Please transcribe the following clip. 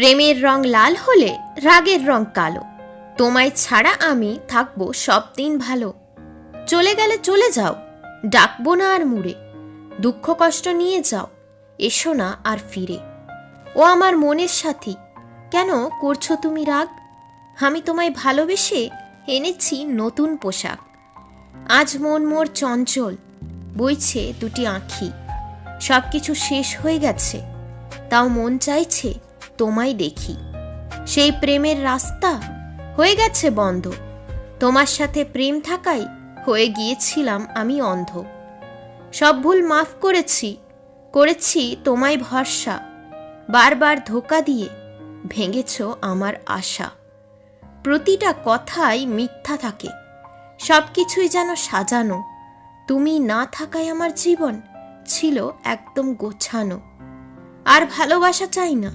প্রেমের রং লাল হলে রাগের রং কালো। তোমায় ছাড়া আমি থাকবো সব দিন ভালো। চলে গেলে চলে যাও, ডাকবো না আর মুড়ে। দুঃখ কষ্ট নিয়ে যাও, এসো না আর ফিরে। ও আমার মনের সাথী, কেন করছো তুমি রাগ? আমি তোমায় ভালোবেসে এনেছি নতুন পোশাক। আজ মন মোর চঞ্চল, বইছে দুটি আঁখি। সব কিছু শেষ হয়ে গেছে, তাও মন চাইছে তোমায় দেখি। সেই প্রেমের রাস্তা হয়ে গেছে বন্ধ, তোমার সাথে প্রেম থাকাই হয়ে গিয়েছিলাম আমি অন্ধ। সব ভুল মাফ করেছি, করেছি তোমায় ভরসা। বারবার ধোঁকা দিয়ে ভেঙেছ আমার আশা। প্রতিটা কথাই মিথ্যা থাকে, সব কিছুই যেন সাজানো। তুমি না থাকায় আমার জীবন ছিল একদম গোছানো। আর ভালোবাসা চাই না,